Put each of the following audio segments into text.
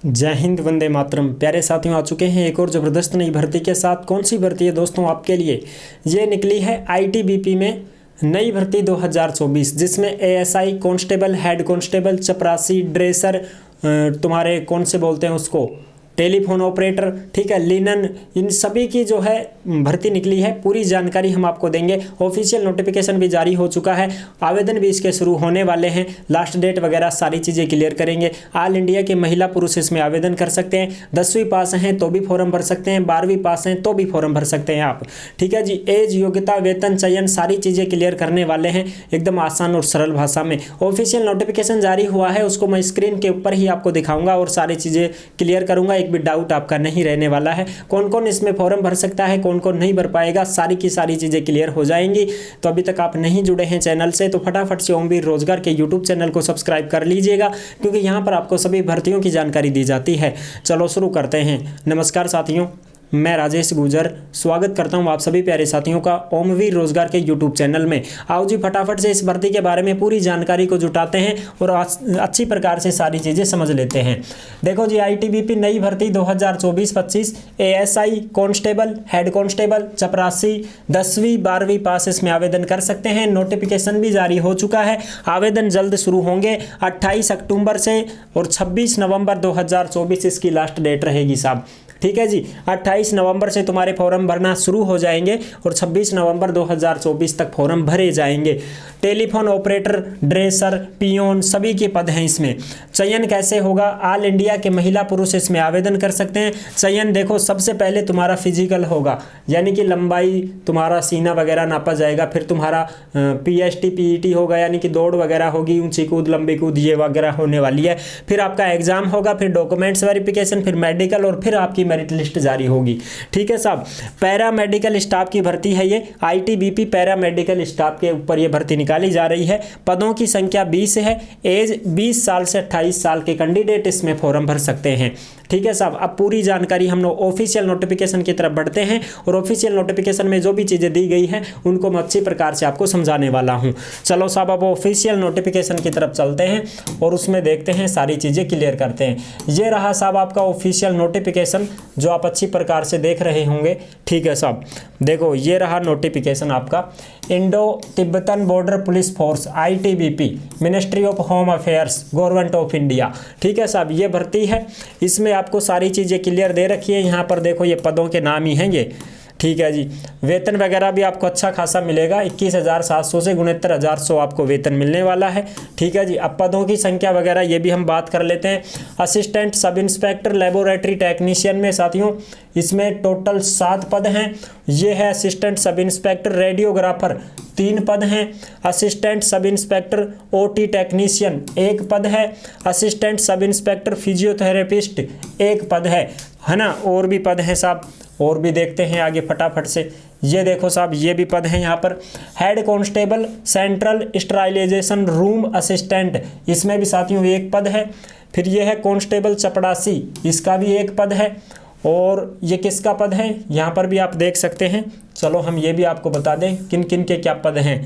जय हिंद, वंदे मातरम। प्यारे साथियों, आ चुके हैं एक और ज़बरदस्त नई भर्ती के साथ। कौन सी भर्ती है दोस्तों आपके लिए? ये निकली है आईटीबीपी में नई भर्ती 2024, जिसमें एएसआई कांस्टेबल, हेड कांस्टेबल, चपरासी, ड्रेसर, तुम्हारे कौन से बोलते हैं उसको, टेलीफोन ऑपरेटर, ठीक है, लिनन, इन सभी की जो है भर्ती निकली है। पूरी जानकारी हम आपको देंगे। ऑफिशियल नोटिफिकेशन भी जारी हो चुका है, आवेदन भी इसके शुरू होने वाले हैं। लास्ट डेट वगैरह सारी चीज़ें क्लियर करेंगे। ऑल इंडिया के महिला पुरुष इसमें आवेदन कर सकते हैं। 10वीं पास हैं तो भी फॉर्म भर सकते हैं, 12वीं पास हैं तो भी फॉर्म भर सकते हैं आप, ठीक है जी। एज, योग्यता, वेतन, चयन, सारी चीज़ें क्लियर करने वाले हैं एकदम आसान और सरल भाषा में। ऑफिशियल नोटिफिकेशन जारी हुआ है, उसको मैं स्क्रीन के ऊपर ही आपको दिखाऊंगा और सारी चीज़ें क्लियर करूंगा। एक भी डाउट आपका नहीं रहने वाला है। कौन कौन इसमें फॉर्म भर सकता है, कौन कौन नहीं भर पाएगा, सारी की सारी चीज़ें क्लियर हो जाएंगी। तो अभी तक आप नहीं जुड़े हैं चैनल से तो फटाफट से ओमवीर रोजगार के यूट्यूब चैनल को सब्सक्राइब कर लीजिएगा, क्योंकि यहाँ पर आपको सभी भर्तियों की जानकारी दी जाती है। चलो शुरू करते हैं। नमस्कार साथियों, मैं राजेश गुजर स्वागत करता हूं आप सभी प्यारे साथियों का ओमवीर रोजगार के यूट्यूब चैनल में। आओ जी फटाफट से इस भर्ती के बारे में पूरी जानकारी को जुटाते हैं और अच्छी प्रकार से सारी चीज़ें समझ लेते हैं। देखो जी, आईटीबीपी नई भर्ती 2024-25 एएसआई कांस्टेबल, हेड कांस्टेबल, चपरासी, 10वीं 12वीं पास इसमें आवेदन कर सकते हैं। नोटिफिकेशन भी जारी हो चुका है। आवेदन जल्द शुरू होंगे 28 अक्टूबर से और 26 नवंबर 2024 इसकी लास्ट डेट रहेगी साहब, ठीक है जी। 28 नवंबर से तुम्हारे फॉर्म भरना शुरू हो जाएंगे और 26 नवंबर 2024 तक फॉर्म भरे जाएंगे। टेलीफोन ऑपरेटर, ड्रेसर, पियोन, सभी के पद हैं इसमें। चयन कैसे होगा? ऑल इंडिया के महिला पुरुष इसमें आवेदन कर सकते हैं। चयन देखो, सबसे पहले तुम्हारा फिजिकल होगा, यानी कि लंबाई, तुम्हारा सीना वगैरह नापा जाएगा। फिर तुम्हारा पीएसटी पीईटी होगा, यानी कि दौड़ वगैरह होगी, ऊंची कूद, लंबी कूद ये वगैरह होने वाली है। फिर आपका एग्जाम होगा, फिर डॉक्यूमेंट्स वेरिफिकेशन, फिर मेडिकल और फिर आपकी मेरिट लिस्ट जारी होगी, ठीक है साहब। पैरा मेडिकल स्टाफ की भर्ती है ये। आईटीबीपी पैरा मेडिकल स्टाफ के ऊपर ये भर्ती निकाली जा रही है। पदों की संख्या 20 है। एज 20 साल से 28 साल के कैंडिडेट इसमें फॉर्म भर सकते हैं, ठीक है साहब। अब पूरी जानकारी हम लोग ऑफिशियल नोटिफिकेशन की तरफ बढ़ते हैं और ऑफिशियल नोटिफिकेशन में जो भी चीज़ें दी गई हैं उनको मैं अच्छी प्रकार से आपको समझाने वाला हूं। चलो साहब, अब ऑफिशियल नोटिफिकेशन की तरफ चलते हैं और उसमें देखते हैं, सारी चीज़ें क्लियर करते हैं। ये रहा साहब आपका ऑफिशियल नोटिफिकेशन जो आप अच्छी प्रकार से देख रहे होंगे, ठीक है साहब। देखो, ये रहा नोटिफिकेशन आपका। Indo Tibetan border police force, ITBP, ministry of home affairs, government of India, ठीक है साहब। ये भर्ती है, इसमें आपको सारी चीज़ें क्लियर दे रखी है। यहाँ पर देखो, ये पदों के नाम ही हैं ये, ठीक है जी। वेतन वगैरह भी आपको अच्छा खासा मिलेगा। 21,700 से 69,100 आपको वेतन मिलने वाला है, ठीक है जी। अब पदों की संख्या वगैरह ये भी हम बात कर लेते हैं। Assistant sub inspector, laboratory technician में साथियों इसमें टोटल 7 पद हैं। ये है असिस्टेंट सब इंस्पेक्टर। रेडियोग्राफर 3 पद हैं। Assistant sub inspector OT technician 1 पद है। असिस्टेंट सब इंस्पेक्टर फिजियोथेरेपिस्ट 1 पद है ना। और भी पद हैं साहब, और भी देखते हैं आगे फटाफट से। ये देखो साहब, ये भी पद हैं यहाँ पर। Head constable, central sterilisation room assistant, इसमें भी साथियों 1 पद है। फिर ये है कांस्टेबल चपड़ासी, इसका भी 1 पद है। और ये किसका पद है यहाँ पर भी आप देख सकते हैं। चलो हम ये भी आपको बता दें किन किन के क्या पद हैं।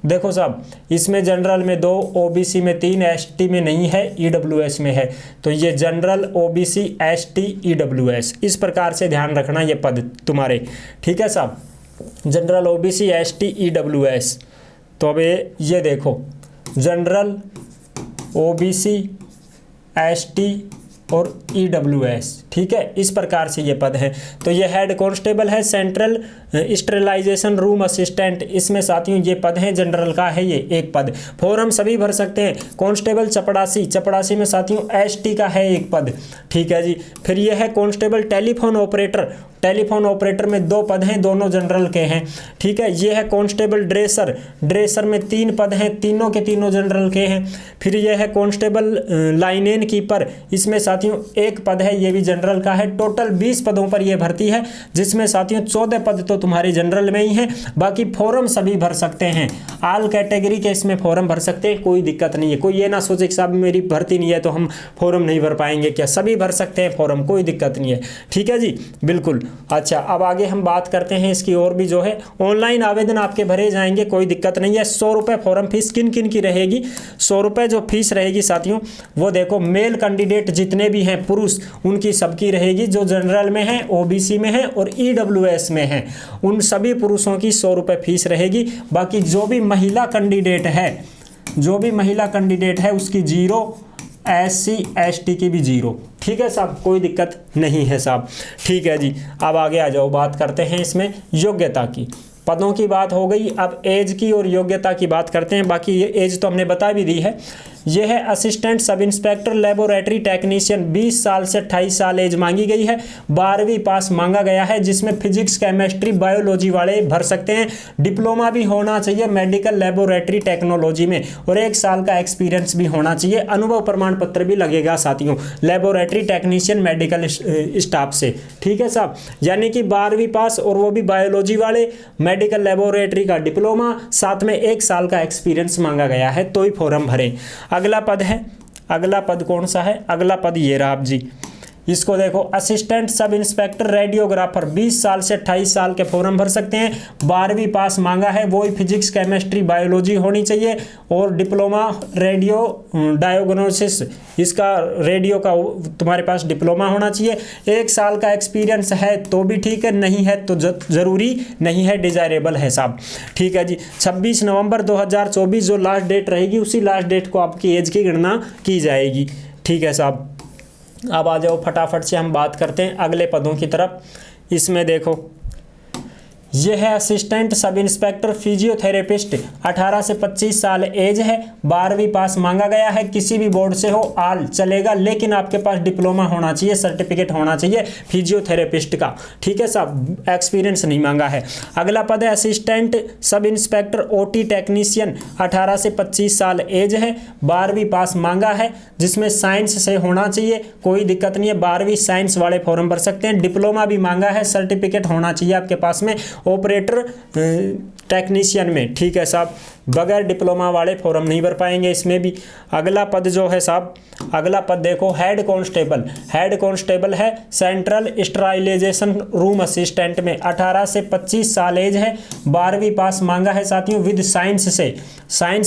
देखो साहब, इसमें जनरल में 2, ओबीसी में 3, एसटी में नहीं है, ईडब्ल्यूएस में है। तो ये जनरल, ओबीसी, एसटी, ईडब्ल्यूएस, इस प्रकार से ध्यान रखना ये पद तुम्हारे, ठीक है साहब। General, OBC, ST, EWS. तो अब ये देखो, जनरल, ओबीसी, एसटी और ईडब्ल्यूएस, ठीक है, इस प्रकार से ये पद हैं। तो ये हेड कांस्टेबल है। सेंट्रल स्टरलाइजेशन रूम असिस्टेंट, इसमें साथियों ये पद हैं। जनरल का है ये 1 पद। फॉर्म सभी भर सकते हैं। कांस्टेबल चपड़ासी, चपड़ासी में साथियों एसटी का है 1 पद, ठीक है जी। फिर ये है constable telephone operator, telephone operator में 2 पद हैं, दोनों जनरल के हैं, ठीक है। ये है कांस्टेबल ड्रेसर, ड्रेसर में 3 पद हैं, तीनों के तीनों जनरल के हैं। फिर ये है कांस्टेबल लाइनेन कीपर, इसमें साथियों 1 पद है, ये भी जनरल का है। टोटल 20 पदों पर यह भर्ती है, जिसमें साथियों 14 पद तो तुम्हारे जनरल में ही है। बाकी फॉर्म सभी भर सकते हैं, ऑल कैटेगरी के इसमें फॉर्म भर सकते हैं, कोई दिक्कत नहीं है। कोई ये ना सोचे कि साहब मेरी भर्ती नहीं है तो हम फॉर्म नहीं भर पाएंगे, क्या सभी भर सकते हैं फॉर्म, कोई दिक्कत नहीं है। ठीक है जी, बिल्कुल। अच्छा, अब आगे हम बात करते हैं इसकी और भी जो है ऑनलाइन आवेदन आपके भरे जाएंगे, कोई दिक्कत नहीं है। 100 रुपये फॉर्म फीस किन किन की रहेगी, 100 रुपये जो फीस रहेगी साथियों वो देखो मेल कैंडिडेट जितने भी हैं पुरुष उनकी सबकी रहेगी, जो जनरल में है, ओबीसी में है और ईडब्ल्यूएस में है उन सभी पुरुषों की 100 रुपये फीस रहेगी। बाकी जो भी महिला कैंडिडेट है उसकी 0, SC ST की भी 0। ठीक है साहब, कोई दिक्कत नहीं है साहब। ठीक है जी, अब आगे आ जाओ, बात करते हैं इसमें योग्यता की। पदों की बात हो गई, अब एज की और योग्यता की बात करते हैं। बाकी ये एज तो हमने बता भी दी है। यह है assistant sub inspector laboratory technician, 20 साल से 28 साल एज मांगी गई है। 12वीं पास मांगा गया है, जिसमें फिजिक्स केमिस्ट्री बायोलॉजी वाले भर सकते हैं। डिप्लोमा भी होना चाहिए मेडिकल लेबोरेटरी टेक्नोलॉजी में और 1 साल का एक्सपीरियंस भी होना चाहिए। अनुभव प्रमाण पत्र भी लगेगा साथियों लेबोरेटरी टेक्नीशियन मेडिकल स्टाफ से। ठीक है साहब, यानी कि 12वीं पास और वो भी बायोलॉजी वाले, मेडिकल लेबोरेटरी का डिप्लोमा, साथ में 1 साल का एक्सपीरियंस मांगा गया है, तो ही फॉर्म भरें। अगला पद है, अगला पद कौन सा है, अगला पद ये रहा आप जी, इसको देखो असिस्टेंट सब इंस्पेक्टर रेडियोग्राफर, 20 साल से 28 साल के फॉर्म भर सकते हैं। 12वीं पास मांगा है, वो ही फिजिक्स केमिस्ट्री बायोलॉजी होनी चाहिए और डिप्लोमा रेडियो डायग्नोसिस, इसका रेडियो का तुम्हारे पास डिप्लोमा होना चाहिए। 1 साल का एक्सपीरियंस है तो भी ठीक है, नहीं है तो ज़रूरी नहीं है, डिजायरेबल है साहब। ठीक है जी, 26 नवंबर 2024 जो लास्ट डेट रहेगी उसी लास्ट डेट को आपकी एज की गणना की जाएगी। ठीक है साहब, अब आ जाओ फटाफट से हम बात करते हैं अगले पदों की तरफ। इसमें देखो यह है असिस्टेंट सब इंस्पेक्टर फिजियोथेरेपिस्ट, 18 से 25 साल एज है। 12वीं पास मांगा गया है, किसी भी बोर्ड से हो आल चलेगा, लेकिन आपके पास डिप्लोमा होना चाहिए, सर्टिफिकेट होना चाहिए फिजियोथेरेपिस्ट का। ठीक है साहब, एक्सपीरियंस नहीं मांगा है। अगला पद है assistant sub inspector OT technician, 18 से 25 साल एज है। 12वीं पास मांगा है, जिसमें साइंस से होना चाहिए, कोई दिक्कत नहीं है, 12वीं साइंस वाले फॉर्म भर सकते हैं। डिप्लोमा भी मांगा है, सर्टिफिकेट होना चाहिए आपके पास में ऑपरेटर टेक्नीशियन में। ठीक है साहब, बगैर डिप्लोमा वाले फॉर्म नहीं भर पाएंगे इसमें भी। अगला पद जो है साहब, अगला पद देखो हेड कांस्टेबल, हेड कांस्टेबल है सेंट्रल स्टराइलाइजेशन रूम असिस्टेंट में, 18 से 25 साल एज है। 12वीं पास मांगा है साथियों विद साइंस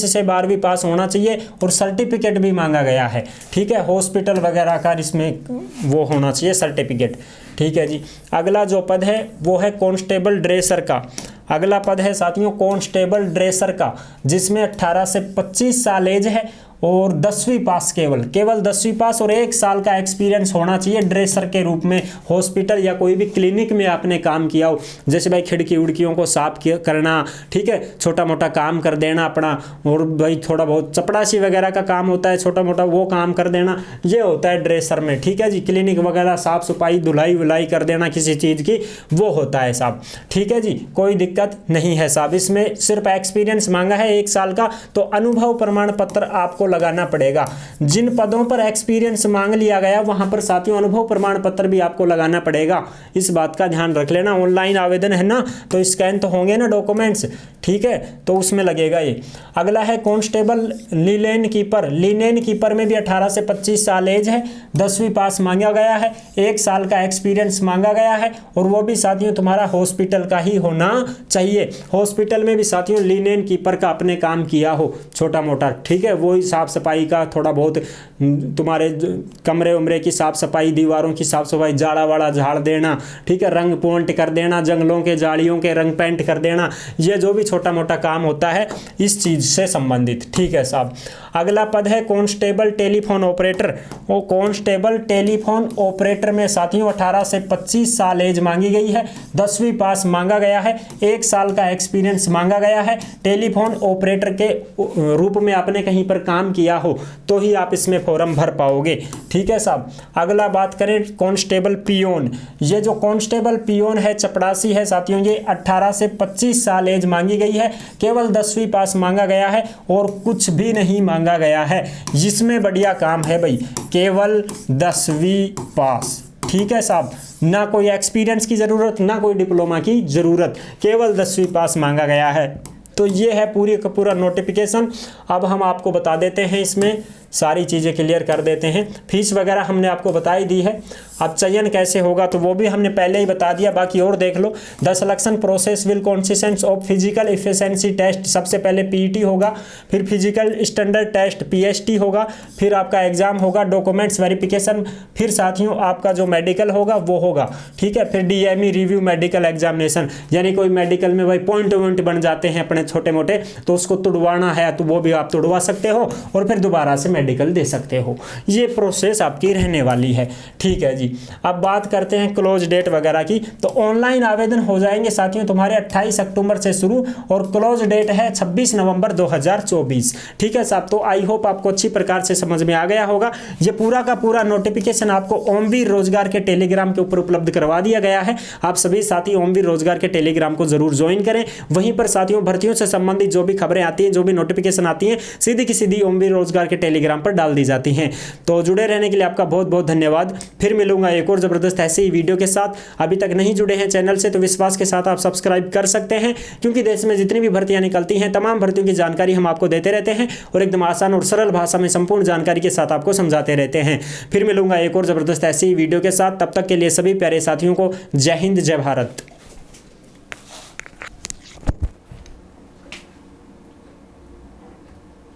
से 12वीं पास होना चाहिए और सर्टिफिकेट भी मांगा गया है। ठीक है, हॉस्पिटल वगैरह का इसमें वो होना चाहिए सर्टिफिकेट। ठीक है जी, अगला जो पद है वो है कांस्टेबल ड्रेसर का। अगला पद है साथियों कांस्टेबल ड्रेसर का, जिसमें 18 से 25 साल एज है और 10वीं पास, केवल 10वीं पास और 1 साल का एक्सपीरियंस होना चाहिए ड्रेसर के रूप में। हॉस्पिटल या कोई भी क्लिनिक में आपने काम किया हो, जैसे भाई खिड़की उड़कियों को साफ करना, ठीक है, छोटा मोटा काम कर देना अपना, और भाई थोड़ा बहुत चपड़ासी वगैरह का काम होता है छोटा मोटा, वो काम कर देना, ये होता है ड्रेसर में। ठीक है जी, क्लिनिक वगैरह साफ सफाई धुलाई वुलाई कर देना किसी चीज़ की, वो होता है साहब। ठीक है जी, कोई दिक्कत नहीं है साहब। इसमें सिर्फ एक्सपीरियंस मांगा है 1 साल का, तो अनुभव प्रमाण पत्र आपको लगाना पड़ेगा। जिन पदों पर एक्सपीरियंस मांग लिया गया वहां पर साथियों अनुभव प्रमाण पत्र भी आपको लगाना पड़ेगा, इस बात का ध्यान रख लेना। ऑनलाइन आवेदन है ना, तो स्कैन तो होंगे ना डॉक्यूमेंट्स, ठीक है, तो उसमें लगेगा ये। अगला है कांस्टेबल लिनेन कीपर में भी 18 से 25 साल एज है, 10वीं पास मांगा गया है, 1 साल का एक्सपीरियंस मांगा गया है, और वो भी साथियों तुम्हारा हॉस्पिटल का ही होना चाहिए। हॉस्पिटल में भी साथियों लिनेन कीपर का अपने काम किया हो छोटा मोटा, ठीक है, वो ही साफ सफाई का थोड़ा बहुत, तुम्हारे कमरे उमरे की साफ सफाई, दीवारों की साफ सफाई, जाड़ा वाड़ा झाड़ देना, ठीक है, रंग पेंट कर देना, जंगलों के जाड़ियों के रंग पेंट कर देना, ये जो भी छोटा मोटा काम होता है इस चीज से संबंधित। ठीक है साहब। अगला पद है कांस्टेबल टेलीफोन ऑपरेटर। वो कांस्टेबल टेलीफोन ऑपरेटर में साथियों 18 से 25 साल एज मांगी गई है, 10वीं पास मांगा गया है, 1 साल का एक्सपीरियंस मांगा गया है। टेलीफोन ऑपरेटर के रूप में आपने कहीं पर काम किया हो तो ही आप इसमें फॉर्म भर पाओगे। ठीक है साहब। अगला बात करें कांस्टेबल पियोन। ये जो कांस्टेबल पियोन है, चपड़ासी है साथियों, ये 18 से 25 साल एज मांगी गई है, केवल 10वीं पास मांगा गया है और कुछ भी नहीं मांगा गया है। इसमें बढ़िया काम है भाई, केवल 10वीं पास, ठीक है साहब, ना कोई एक्सपीरियंस की ज़रूरत, ना कोई डिप्लोमा की ज़रूरत, केवल 10वीं पास मांगा गया है। तो ये है पूरी का पूरा नोटिफिकेशन। अब हम आपको बता देते हैं, इसमें सारी चीज़ें क्लियर कर देते हैं। फीस वगैरह हमने आपको बता ही दी है। अब चयन कैसे होगा तो वो भी हमने पहले ही बता दिया, बाकी और देख लो। The selection process will consist of physical efficiency test, सबसे पहले पीईटी होगा, फिर फिजिकल स्टैंडर्ड टेस्ट पीएसटी होगा, फिर आपका एग्जाम होगा, डॉक्यूमेंट्स वेरिफिकेशन, फिर साथियों आपका जो मेडिकल होगा वो होगा, ठीक है। फिर डीएमई रिव्यू मेडिकल एग्जामिनेशन, यानी कोई मेडिकल में भाई पॉइंट वॉइंट बन जाते हैं अपने छोटे मोटे, तो उसको तुड़वाना है तो वो भी आप तुड़वा सकते हो और फिर दोबारा से मेडिकल दे सकते हो। ये प्रोसेस आपकी रहने वाली है, ठीक है जी। अब बात करते हैं क्लोज डेट वगैरह की। तो ऑनलाइन आवेदन हो जाएंगे साथियों तुम्हारे 28 अक्टूबर से शुरू और क्लोज डेट है 26 नवंबर 2024, ठीक है साहब। तो आई होप आपको अच्छी प्रकार से समझ में आ गया होगा। ये पूरा का पूरा नोटिफिकेशन आपको ओमवीर रोजगार के टेलीग्राम के ऊपर उपलब्ध करवा दिया गया है। आप सभी साथी ओमवीर रोजगार के टेलीग्राम को जरूर ज्वाइन करें। वहीं पर साथियों भर्तियों से संबंधित जो भी खबरें आती हैं, जो भी नोटिफिकेशन आती हैं, सीधी की सीधी ओमवीर रोजगार के टेलीग्राम पर डाल दी जाती हैं। तो जुड़े रहने के लिए आपका बहुत बहुत धन्यवाद। फिर मिलूंगा एक और जबरदस्त ऐसे ही वीडियो के साथ। अभी तक नहीं जुड़े हैं चैनल से तो विश्वास के साथ आप सब्सक्राइब कर सकते हैं, क्योंकि देश में जितनी भी भर्तियां निकलती हैं तमाम भर्तियों की जानकारी हम आपको देते रहते हैं और एकदम आसान और सरल भाषा में संपूर्ण जानकारी के साथ आपको समझाते रहते हैं। फिर मिलूंगा एक और जबरदस्त ऐसे ही वीडियो के साथ। तब तक के लिए सभी प्यारे साथियों को जय हिंद, जय भारत।